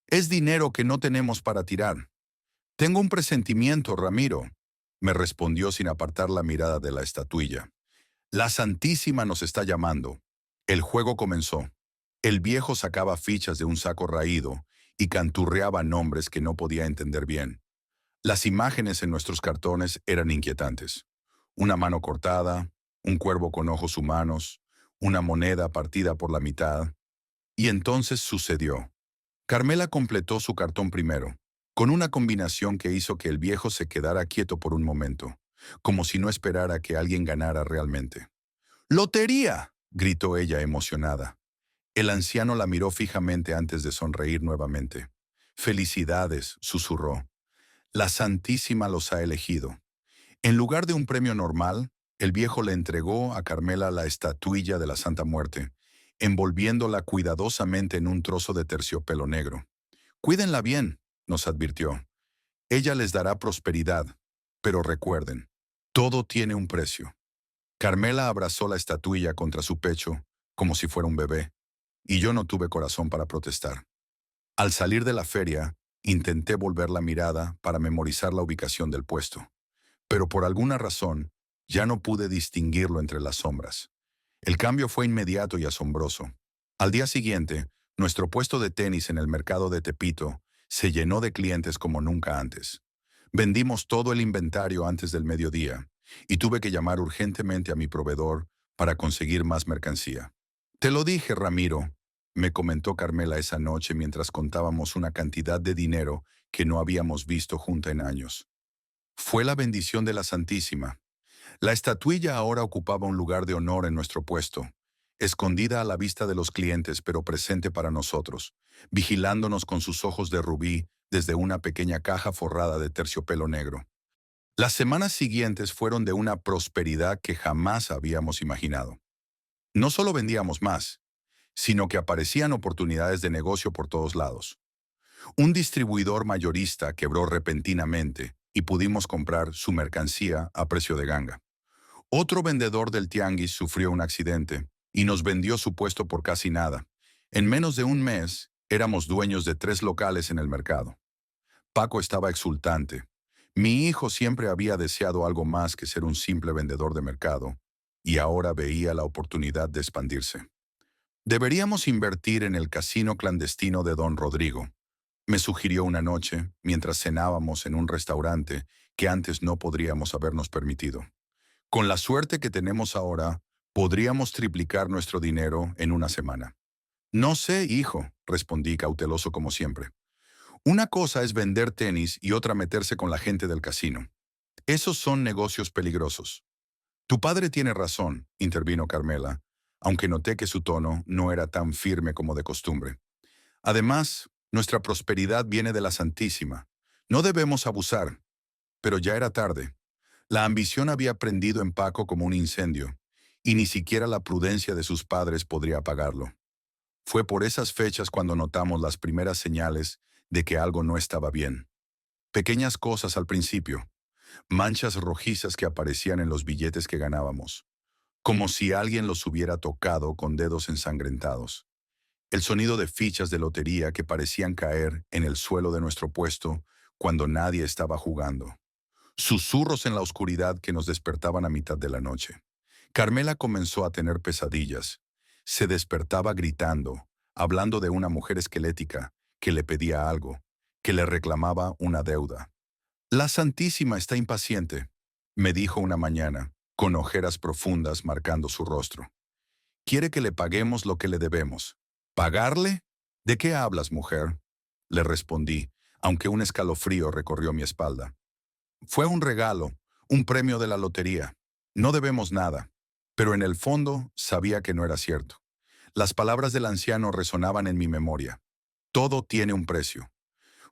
«Es dinero que no tenemos para tirar». «Tengo un presentimiento, Ramiro», me respondió sin apartar la mirada de la estatuilla. «La Santísima nos está llamando». El juego comenzó. El viejo sacaba fichas de un saco raído y canturreaba nombres que no podía entender bien. Las imágenes en nuestros cartones eran inquietantes. Una mano cortada, un cuervo con ojos humanos, una moneda partida por la mitad. Y entonces sucedió. Carmela completó su cartón primero, con una combinación que hizo que el viejo se quedara quieto por un momento, como si no esperara que alguien ganara realmente. «¡Lotería!», gritó ella emocionada. El anciano la miró fijamente antes de sonreír nuevamente. «Felicidades», susurró. «La Santísima los ha elegido». En lugar de un premio normal, el viejo le entregó a Carmela la estatuilla de la Santa Muerte, envolviéndola cuidadosamente en un trozo de terciopelo negro. «Cuídenla bien», nos advirtió. «Ella les dará prosperidad, pero recuerden, todo tiene un precio». Carmela abrazó la estatuilla contra su pecho, como si fuera un bebé, y yo no tuve corazón para protestar. Al salir de la feria, intenté volver la mirada para memorizar la ubicación del puesto, pero por alguna razón ya no pude distinguirlo entre las sombras. El cambio fue inmediato y asombroso. Al día siguiente, nuestro puesto de tenis en el mercado de Tepito se llenó de clientes como nunca antes. Vendimos todo el inventario antes del mediodía y tuve que llamar urgentemente a mi proveedor para conseguir más mercancía. «Te lo dije, Ramiro», me comentó Carmela esa noche mientras contábamos una cantidad de dinero que no habíamos visto junta en años. Fue la bendición de la Santísima. La estatuilla ahora ocupaba un lugar de honor en nuestro puesto, escondida a la vista de los clientes pero presente para nosotros, vigilándonos con sus ojos de rubí desde una pequeña caja forrada de terciopelo negro. Las semanas siguientes fueron de una prosperidad que jamás habíamos imaginado. No solo vendíamos más, sino que aparecían oportunidades de negocio por todos lados. Un distribuidor mayorista quebró repentinamente y pudimos comprar su mercancía a precio de ganga. Otro vendedor del tianguis sufrió un accidente y nos vendió su puesto por casi nada. En menos de un mes, éramos dueños de 3 locales en el mercado. Paco estaba exultante. Mi hijo siempre había deseado algo más que ser un simple vendedor de mercado, y ahora veía la oportunidad de expandirse. «Deberíamos invertir en el casino clandestino de Don Rodrigo», me sugirió una noche mientras cenábamos en un restaurante que antes no podríamos habernos permitido. «Con la suerte que tenemos ahora, podríamos triplicar nuestro dinero en una semana». «No sé, hijo», respondí cauteloso como siempre. «Una cosa es vender tenis y otra meterse con la gente del casino. Esos son negocios peligrosos». «Tu padre tiene razón», intervino Carmela, aunque noté que su tono no era tan firme como de costumbre. «Además, nuestra prosperidad viene de la Santísima. No debemos abusar». Pero ya era tarde. La ambición había prendido en Paco como un incendio, y ni siquiera la prudencia de sus padres podría apagarlo. Fue por esas fechas cuando notamos las primeras señales de que algo no estaba bien. Pequeñas cosas al principio, manchas rojizas que aparecían en los billetes que ganábamos, como si alguien los hubiera tocado con dedos ensangrentados. El sonido de fichas de lotería que parecían caer en el suelo de nuestro puesto cuando nadie estaba jugando. Susurros en la oscuridad que nos despertaban a mitad de la noche. Carmela comenzó a tener pesadillas. Se despertaba gritando, hablando de una mujer esquelética que le pedía algo, que le reclamaba una deuda. La Santísima está impaciente, me dijo una mañana, con ojeras profundas marcando su rostro. Quiere que le paguemos lo que le debemos. ¿Pagarle? ¿De qué hablas, mujer? Le respondí, aunque un escalofrío recorrió mi espalda. Fue un regalo, un premio de la lotería. No debemos nada. Pero en el fondo sabía que no era cierto. Las palabras del anciano resonaban en mi memoria. Todo tiene un precio.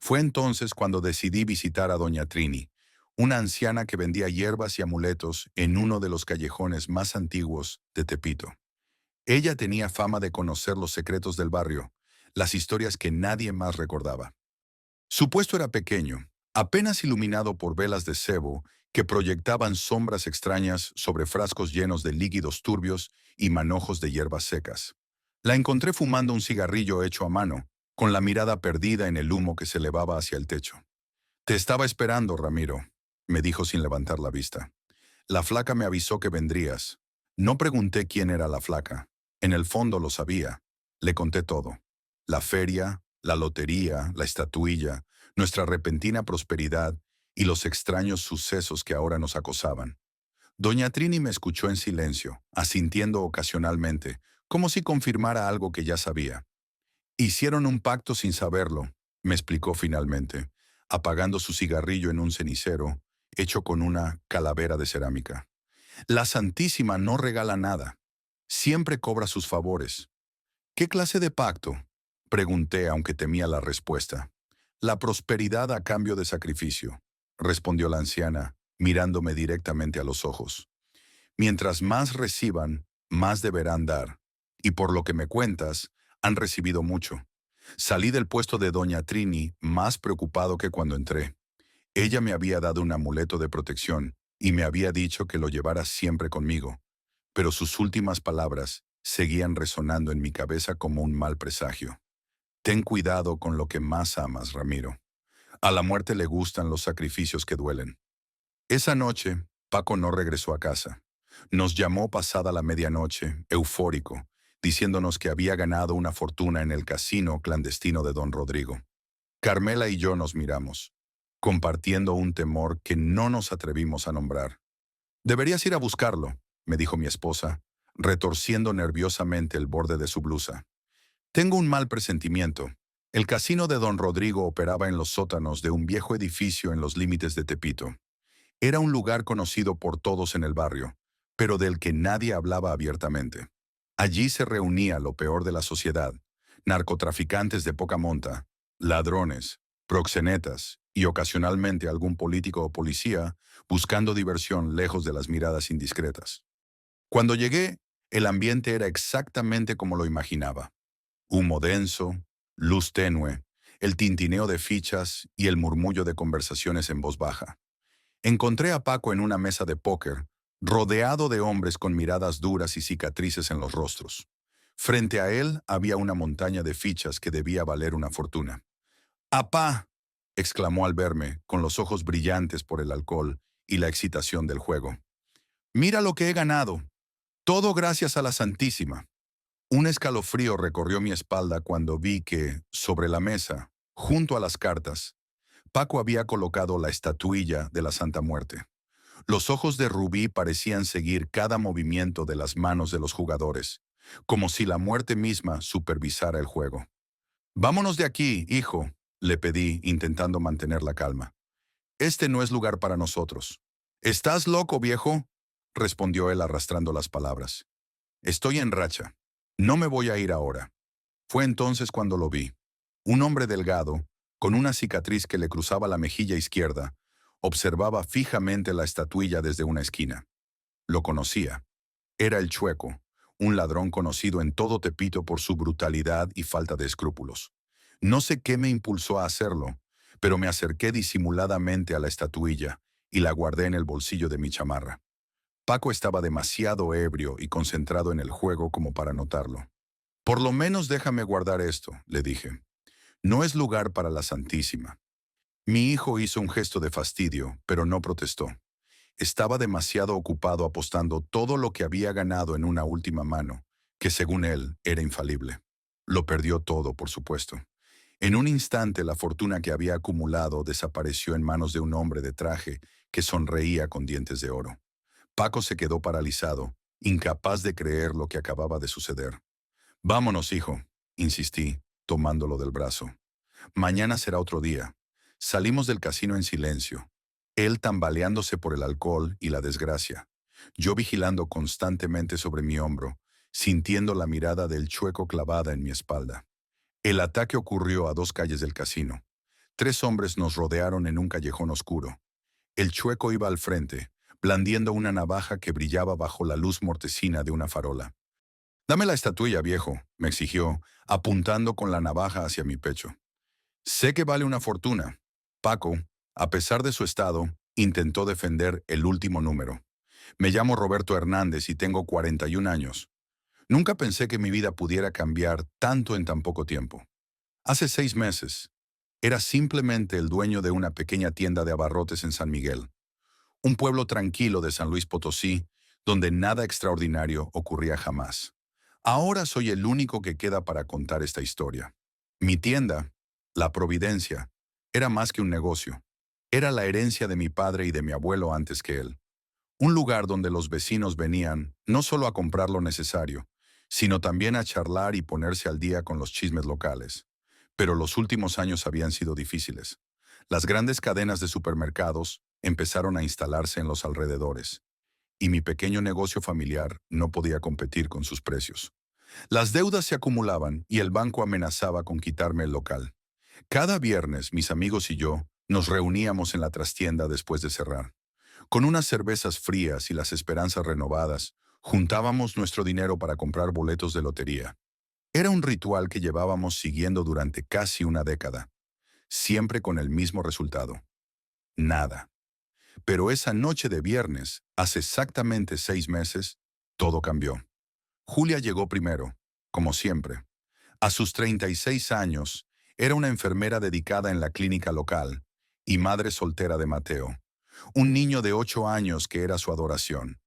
Fue entonces cuando decidí visitar a doña Trini, una anciana que vendía hierbas y amuletos en uno de los callejones más antiguos de Tepito. Ella tenía fama de conocer los secretos del barrio, las historias que nadie más recordaba. Su puesto era pequeño, apenas iluminado por velas de cebo que proyectaban sombras extrañas sobre frascos llenos de líquidos turbios y manojos de hierbas secas. La encontré fumando un cigarrillo hecho a mano, con la mirada perdida en el humo que se elevaba hacia el techo. «Te estaba esperando, Ramiro», me dijo sin levantar la vista. «La flaca me avisó que vendrías». No pregunté quién era la flaca. En el fondo lo sabía. Le conté todo. La feria, la lotería, la estatuilla, nuestra repentina prosperidad y los extraños sucesos que ahora nos acosaban. Doña Trini me escuchó en silencio, asintiendo ocasionalmente, como si confirmara algo que ya sabía. «Hicieron un pacto sin saberlo», me explicó finalmente, apagando su cigarrillo en un cenicero, hecho con una calavera de cerámica. «La Santísima no regala nada. Siempre cobra sus favores». «¿Qué clase de pacto?», pregunté, aunque temía la respuesta. «La prosperidad a cambio de sacrificio», respondió la anciana, mirándome directamente a los ojos. «Mientras más reciban, más deberán dar. Y por lo que me cuentas, han recibido mucho». Salí del puesto de doña Trini más preocupado que cuando entré. Ella me había dado un amuleto de protección y me había dicho que lo llevara siempre conmigo. Pero sus últimas palabras seguían resonando en mi cabeza como un mal presagio. «Ten cuidado con lo que más amas, Ramiro. A la muerte le gustan los sacrificios que duelen». Esa noche, Paco no regresó a casa. Nos llamó pasada la medianoche, eufórico, diciéndonos que había ganado una fortuna en el casino clandestino de don Rodrigo. Carmela y yo nos miramos, compartiendo un temor que no nos atrevimos a nombrar. «Deberías ir a buscarlo», me dijo mi esposa, retorciendo nerviosamente el borde de su blusa. «Tengo un mal presentimiento. El casino de don Rodrigo operaba en los sótanos de un viejo edificio en los límites de Tepito. Era un lugar conocido por todos en el barrio, pero del que nadie hablaba abiertamente. Allí se reunía lo peor de la sociedad: narcotraficantes de poca monta, ladrones, proxenetas y ocasionalmente algún político o policía buscando diversión lejos de las miradas indiscretas. Cuando llegué, el ambiente era exactamente como lo imaginaba. Humo denso, luz tenue, el tintineo de fichas y el murmullo de conversaciones en voz baja. Encontré a Paco en una mesa de póker, rodeado de hombres con miradas duras y cicatrices en los rostros. Frente a él había una montaña de fichas que debía valer una fortuna. «¡Apá!», exclamó al verme, con los ojos brillantes por el alcohol y la excitación del juego. «Mira lo que he ganado. Todo gracias a la Santísima». Un escalofrío recorrió mi espalda cuando vi que, sobre la mesa, junto a las cartas, Paco había colocado la estatuilla de la Santa Muerte. Los ojos de Rubí parecían seguir cada movimiento de las manos de los jugadores, como si la muerte misma supervisara el juego. «Vámonos de aquí, hijo», le pedí, intentando mantener la calma. «Este no es lugar para nosotros». «¿Estás loco, viejo?», respondió él arrastrando las palabras. «Estoy en racha. No me voy a ir ahora». Fue entonces cuando lo vi. Un hombre delgado, con una cicatriz que le cruzaba la mejilla izquierda, observaba fijamente la estatuilla desde una esquina. Lo conocía. Era el Chueco, un ladrón conocido en todo Tepito por su brutalidad y falta de escrúpulos. No sé qué me impulsó a hacerlo, pero me acerqué disimuladamente a la estatuilla y la guardé en el bolsillo de mi chamarra. Paco estaba demasiado ebrio y concentrado en el juego como para notarlo. Por lo menos déjame guardar esto, le dije. No es lugar para la Santísima. Mi hijo hizo un gesto de fastidio, pero no protestó. Estaba demasiado ocupado apostando todo lo que había ganado en una última mano, que según él era infalible. Lo perdió todo, por supuesto. En un instante la fortuna que había acumulado desapareció en manos de un hombre de traje que sonreía con dientes de oro. Paco se quedó paralizado, incapaz de creer lo que acababa de suceder. Vámonos, hijo, insistí, tomándolo del brazo. Mañana será otro día. Salimos del casino en silencio, él tambaleándose por el alcohol y la desgracia, yo vigilando constantemente sobre mi hombro, sintiendo la mirada del Chueco clavada en mi espalda. El ataque ocurrió a 2 calles del casino. 3 hombres nos rodearon en un callejón oscuro. El Chueco iba al frente, blandiendo una navaja que brillaba bajo la luz mortecina de una farola. «Dame la estatuilla, viejo», me exigió, apuntando con la navaja hacia mi pecho. «Sé que vale una fortuna». Paco, a pesar de su estado, intentó defender el último número. «Me llamo Roberto Hernández y tengo 41 años. Nunca pensé que mi vida pudiera cambiar tanto en tan poco tiempo. Hace 6 meses, era simplemente el dueño de una pequeña tienda de abarrotes en San Miguel, un pueblo tranquilo de San Luis Potosí, donde nada extraordinario ocurría jamás. Ahora soy el único que queda para contar esta historia. Mi tienda, La Providencia, era más que un negocio. Era la herencia de mi padre y de mi abuelo antes que él. Un lugar donde los vecinos venían no solo a comprar lo necesario, sino también a charlar y ponerse al día con los chismes locales. Pero los últimos años habían sido difíciles. Las grandes cadenas de supermercados empezaron a instalarse en los alrededores, y mi pequeño negocio familiar no podía competir con sus precios. Las deudas se acumulaban y el banco amenazaba con quitarme el local. Cada viernes mis amigos y yo nos reuníamos en la trastienda después de cerrar. Con unas cervezas frías y las esperanzas renovadas, juntábamos nuestro dinero para comprar boletos de lotería. Era un ritual que llevábamos siguiendo durante casi una década, siempre con el mismo resultado: nada. Pero esa noche de viernes, hace exactamente 6 meses, todo cambió. Julia llegó primero, como siempre. A sus 36 años, era una enfermera dedicada en la clínica local y madre soltera de Mateo, un niño de 8 años que era su adoración.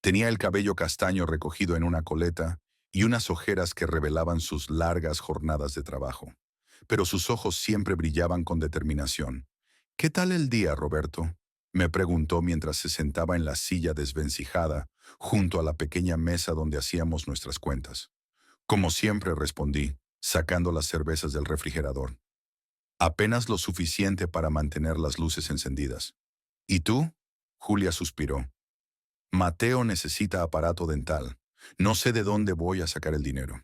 Tenía el cabello castaño recogido en una coleta y unas ojeras que revelaban sus largas jornadas de trabajo. Pero sus ojos siempre brillaban con determinación. «¿Qué tal el día, Roberto?», me preguntó mientras se sentaba en la silla desvencijada junto a la pequeña mesa donde hacíamos nuestras cuentas. «Como siempre», respondí, sacando las cervezas del refrigerador. «Apenas lo suficiente para mantener las luces encendidas». «¿Y tú?», Julia suspiró. «Mateo necesita aparato dental. No sé de dónde voy a sacar el dinero».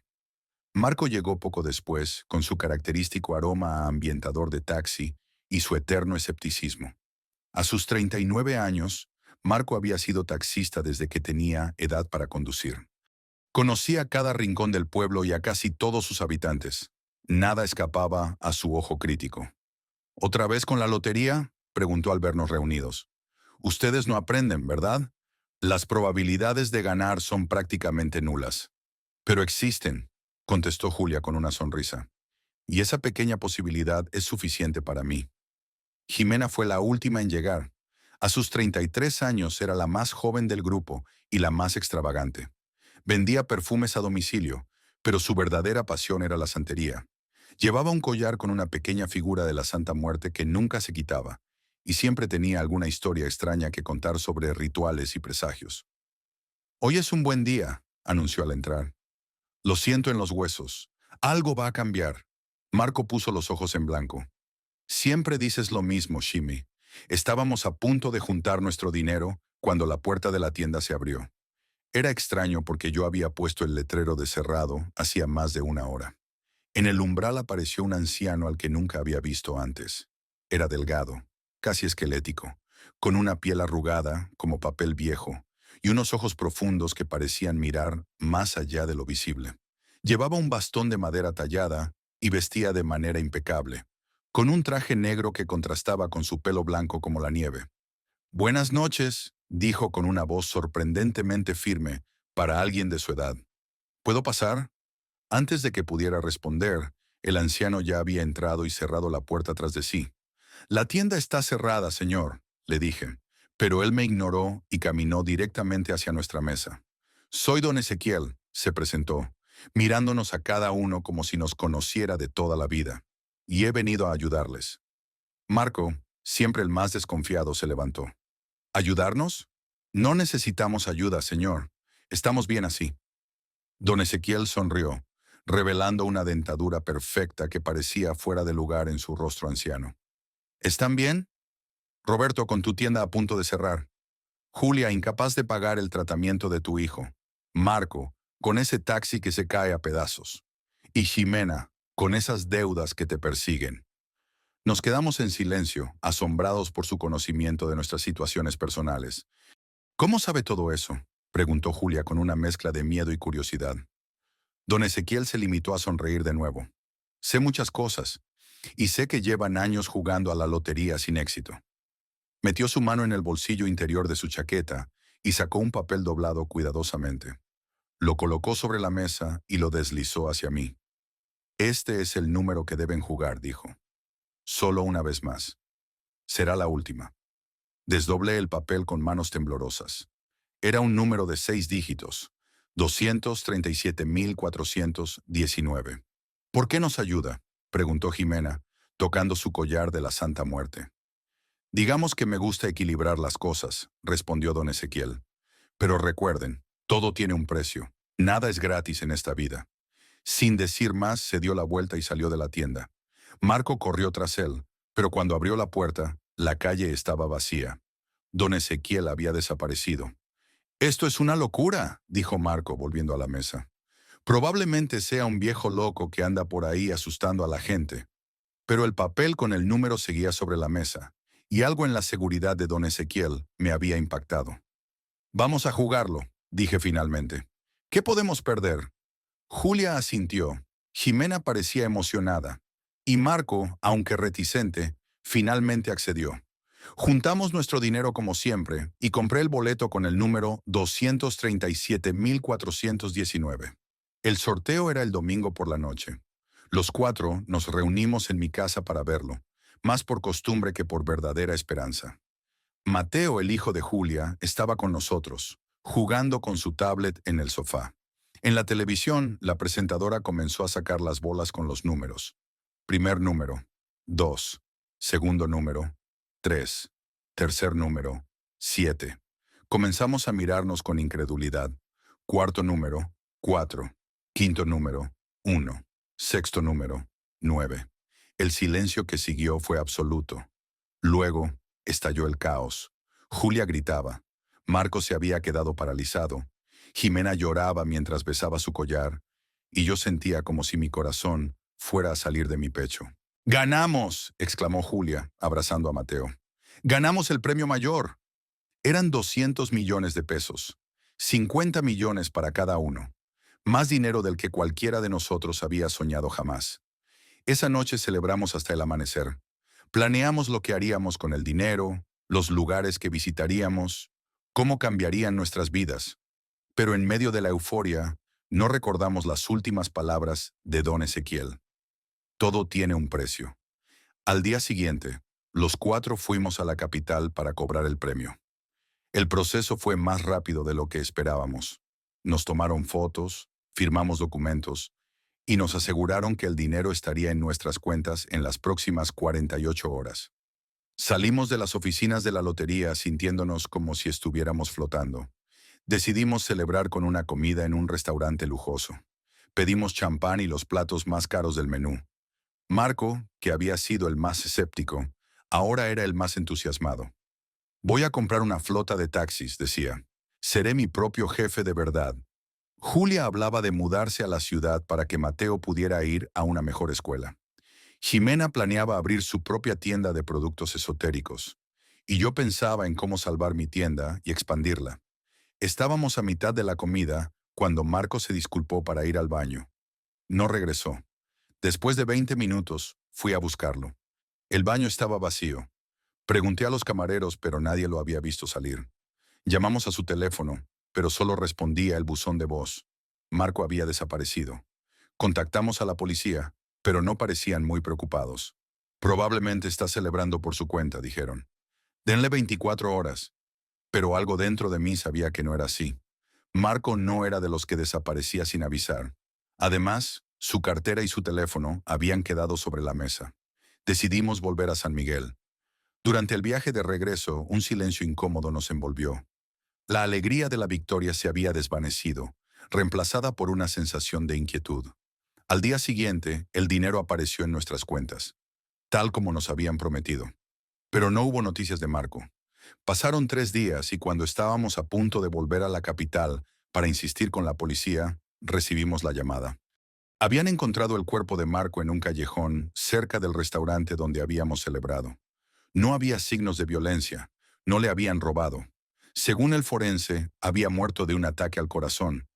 Marco llegó poco después, con su característico aroma a ambientador de taxi y su eterno escepticismo. A sus 39 años, Marco había sido taxista desde que tenía edad para conducir. Conocía cada rincón del pueblo y a casi todos sus habitantes. Nada escapaba a su ojo crítico. «¿Otra vez con la lotería?», preguntó al vernos reunidos. «Ustedes no aprenden, ¿verdad? Las probabilidades de ganar son prácticamente nulas». «Pero existen», contestó Julia con una sonrisa. «Y esa pequeña posibilidad es suficiente para mí». Jimena fue la última en llegar. A sus 33 años era la más joven del grupo y la más extravagante. Vendía perfumes a domicilio, pero su verdadera pasión era la santería. Llevaba un collar con una pequeña figura de la Santa Muerte que nunca se quitaba, y siempre tenía alguna historia extraña que contar sobre rituales y presagios. «Hoy es un buen día», anunció al entrar. «Lo siento en los huesos. Algo va a cambiar». Marco puso los ojos en blanco. «Siempre dices lo mismo, Shimi». Estábamos a punto de juntar nuestro dinero cuando la puerta de la tienda se abrió. Era extraño porque yo había puesto el letrero de cerrado hacía más de una hora. En el umbral apareció un anciano al que nunca había visto antes. Era delgado, casi esquelético, con una piel arrugada como papel viejo y unos ojos profundos que parecían mirar más allá de lo visible. Llevaba un bastón de madera tallada y vestía de manera impecable, con un traje negro que contrastaba con su pelo blanco como la nieve. «Buenas noches», dijo con una voz sorprendentemente firme para alguien de su edad. «¿Puedo pasar?». Antes de que pudiera responder, el anciano ya había entrado y cerrado la puerta tras de sí. «La tienda está cerrada, señor», le dije, pero él me ignoró y caminó directamente hacia nuestra mesa. «Soy don Ezequiel», se presentó, mirándonos a cada uno como si nos conociera de toda la vida. «Y he venido a ayudarles». Marco, siempre el más desconfiado, se levantó. «¿Ayudarnos? No necesitamos ayuda, señor. Estamos bien así». Don Ezequiel sonrió, revelando una dentadura perfecta que parecía fuera de lugar en su rostro anciano. «¿Están bien? Roberto, con tu tienda a punto de cerrar. Julia, incapaz de pagar el tratamiento de tu hijo. Marco, con ese taxi que se cae a pedazos. Y Ximena, con esas deudas que te persiguen». Nos quedamos en silencio, asombrados por su conocimiento de nuestras situaciones personales. «¿Cómo sabe todo eso?», preguntó Julia con una mezcla de miedo y curiosidad. Don Ezequiel se limitó a sonreír de nuevo. «Sé muchas cosas, y sé que llevan años jugando a la lotería sin éxito». Metió su mano en el bolsillo interior de su chaqueta y sacó un papel doblado cuidadosamente. Lo colocó sobre la mesa y lo deslizó hacia mí. «Este es el número que deben jugar», dijo. «Solo una vez más. Será la última». Desdoblé el papel con manos temblorosas. Era un número de 6 dígitos, 237.419. «¿Por qué nos ayuda?», preguntó Ximena, tocando su collar de la Santa Muerte. «Digamos que me gusta equilibrar las cosas», respondió don Ezequiel. «Pero recuerden, todo tiene un precio. Nada es gratis en esta vida». Sin decir más, se dio la vuelta y salió de la tienda. Marco corrió tras él, pero cuando abrió la puerta, la calle estaba vacía. Don Ezequiel había desaparecido. «Esto es una locura», dijo Marco, volviendo a la mesa. «Probablemente sea un viejo loco que anda por ahí asustando a la gente». Pero el papel con el número seguía sobre la mesa, y algo en la seguridad de don Ezequiel me había impactado. «Vamos a jugarlo», dije finalmente. «¿Qué podemos perder?». Julia asintió. Ximena parecía emocionada. Y Marco, aunque reticente, finalmente accedió. Juntamos nuestro dinero como siempre y compré el boleto con el número 237.419. El sorteo era el domingo por la noche. Los 4 nos reunimos en mi casa para verlo, más por costumbre que por verdadera esperanza. Mateo, el hijo de Julia, estaba con nosotros, jugando con su tablet en el sofá. En la televisión, la presentadora comenzó a sacar las bolas con los números. Primer número, 2. Segundo número, 3. Tercer número, 7. Comenzamos a mirarnos con incredulidad. Cuarto número, 4. Quinto número, 1. Sexto número, 9. El silencio que siguió fue absoluto. Luego, estalló el caos. Julia gritaba. Marco se había quedado paralizado. Ximena lloraba mientras besaba su collar, y yo sentía como si mi corazón fuera a salir de mi pecho. «¡Ganamos!», exclamó Julia, abrazando a Mateo. «¡Ganamos el premio mayor!». Eran 200 millones de pesos, 50 millones para cada uno. Más dinero del que cualquiera de nosotros había soñado jamás. Esa noche celebramos hasta el amanecer. Planeamos lo que haríamos con el dinero, los lugares que visitaríamos, cómo cambiarían nuestras vidas. Pero en medio de la euforia, no recordamos las últimas palabras de don Ezequiel. «Todo tiene un precio». Al día siguiente, los 4 fuimos a la capital para cobrar el premio. El proceso fue más rápido de lo que esperábamos. Nos tomaron fotos, firmamos documentos y nos aseguraron que el dinero estaría en nuestras cuentas en las próximas 48 horas. Salimos de las oficinas de la lotería sintiéndonos como si estuviéramos flotando. Decidimos celebrar con una comida en un restaurante lujoso. Pedimos champán y los platos más caros del menú. Marco, que había sido el más escéptico, ahora era el más entusiasmado. «Voy a comprar una flota de taxis», decía. «Seré mi propio jefe de verdad». Julia hablaba de mudarse a la ciudad para que Mateo pudiera ir a una mejor escuela. Ximena planeaba abrir su propia tienda de productos esotéricos. Y yo pensaba en cómo salvar mi tienda y expandirla. Estábamos a mitad de la comida cuando Marco se disculpó para ir al baño. No regresó. Después de 20 minutos, fui a buscarlo. El baño estaba vacío. Pregunté a los camareros, pero nadie lo había visto salir. Llamamos a su teléfono, pero solo respondía el buzón de voz. Marco había desaparecido. Contactamos a la policía, pero no parecían muy preocupados. Probablemente está celebrando por su cuenta, dijeron. Denle 24 horas. Pero algo dentro de mí sabía que no era así. Marco no era de los que desaparecía sin avisar. Además, su cartera y su teléfono habían quedado sobre la mesa. Decidimos volver a San Miguel. Durante el viaje de regreso, un silencio incómodo nos envolvió. La alegría de la victoria se había desvanecido, reemplazada por una sensación de inquietud. Al día siguiente, el dinero apareció en nuestras cuentas, tal como nos habían prometido. Pero no hubo noticias de Marco. Pasaron 3 días y cuando estábamos a punto de volver a la capital para insistir con la policía, recibimos la llamada. Habían encontrado el cuerpo de Marco en un callejón cerca del restaurante donde habíamos celebrado. No había signos de violencia, no le habían robado. Según el forense, había muerto de un ataque al corazón.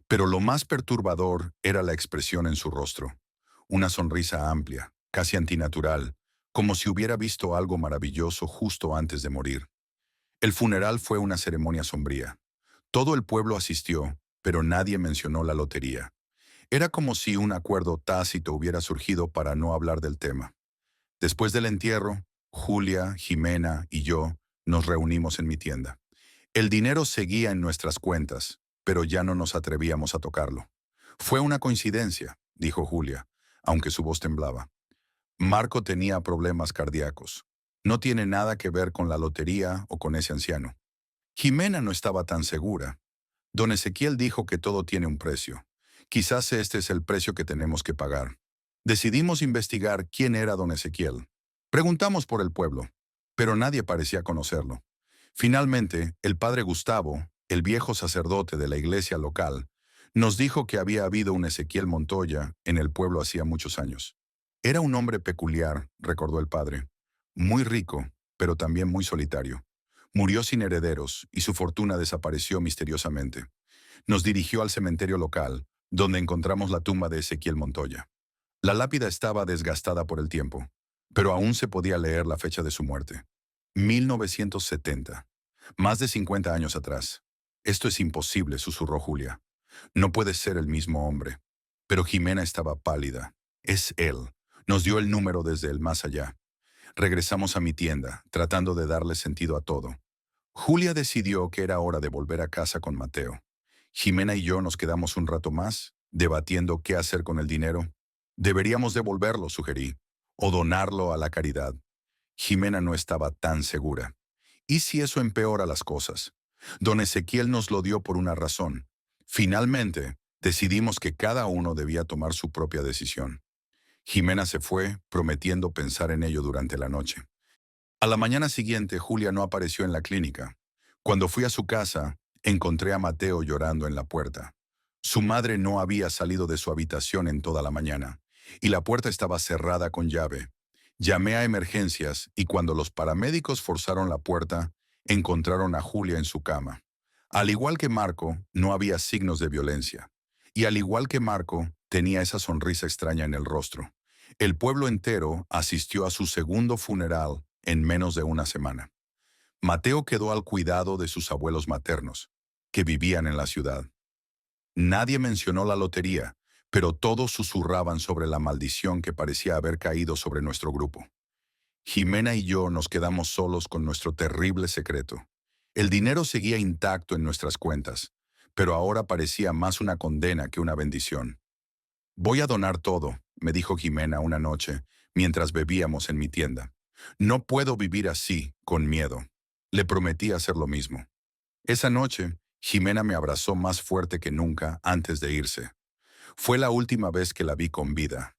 Pero lo más perturbador era la expresión en su rostro. Una sonrisa amplia, casi antinatural, como si hubiera visto algo maravilloso justo antes de morir. El funeral fue una ceremonia sombría. Todo el pueblo asistió, pero nadie mencionó la lotería. Era como si un acuerdo tácito hubiera surgido para no hablar del tema. Después del entierro, Julia, Jimena y yo nos reunimos en mi tienda. El dinero seguía en nuestras cuentas, pero ya no nos atrevíamos a tocarlo. Fue una coincidencia, dijo Julia, aunque su voz temblaba. Marco tenía problemas cardíacos. No tiene nada que ver con la lotería o con ese anciano. Jimena no estaba tan segura. Don Ezequiel dijo que todo tiene un precio. Quizás este es el precio que tenemos que pagar. Decidimos investigar quién era don Ezequiel. Preguntamos por el pueblo, pero nadie parecía conocerlo. Finalmente, el padre Gustavo, el viejo sacerdote de la iglesia local, nos dijo que había habido un Ezequiel Montoya en el pueblo hacía muchos años. Era un hombre peculiar, recordó el padre. Muy rico, pero también muy solitario. Murió sin herederos y su fortuna desapareció misteriosamente. Nos dirigió al cementerio local, donde encontramos la tumba de Ezequiel Montoya. La lápida estaba desgastada por el tiempo, pero aún se podía leer la fecha de su muerte. 1970. Más de 50 años atrás. Esto es imposible, susurró Julia. No puede ser el mismo hombre. Pero Jimena estaba pálida. Es él. Nos dio el número desde el más allá. Regresamos a mi tienda, tratando de darle sentido a todo. Julia decidió que era hora de volver a casa con Mateo. Jimena y yo nos quedamos un rato más, debatiendo qué hacer con el dinero. Deberíamos devolverlo, sugerí, o donarlo a la caridad. Jimena no estaba tan segura. ¿Y si eso empeora las cosas? Don Ezequiel nos lo dio por una razón. Finalmente, decidimos que cada uno debía tomar su propia decisión. Jimena se fue, prometiendo pensar en ello durante la noche. A la mañana siguiente, Julia no apareció en la clínica. Cuando fui a su casa, encontré a Mateo llorando en la puerta. Su madre no había salido de su habitación en toda la mañana, y la puerta estaba cerrada con llave. Llamé a emergencias y cuando los paramédicos forzaron la puerta, encontraron a Julia en su cama. Al igual que Marco, no había signos de violencia. Y al igual que Marco, tenía esa sonrisa extraña en el rostro. El pueblo entero asistió a su segundo funeral en menos de una semana. Mateo quedó al cuidado de sus abuelos maternos, que vivían en la ciudad. Nadie mencionó la lotería, pero todos susurraban sobre la maldición que parecía haber caído sobre nuestro grupo. Jimena y yo nos quedamos solos con nuestro terrible secreto. El dinero seguía intacto en nuestras cuentas, pero ahora parecía más una condena que una bendición. Voy a donar todo, me dijo Jimena una noche, mientras bebíamos en mi tienda. No puedo vivir así, con miedo. Le prometí hacer lo mismo. Esa noche, Jimena me abrazó más fuerte que nunca antes de irse. Fue la última vez que la vi con vida.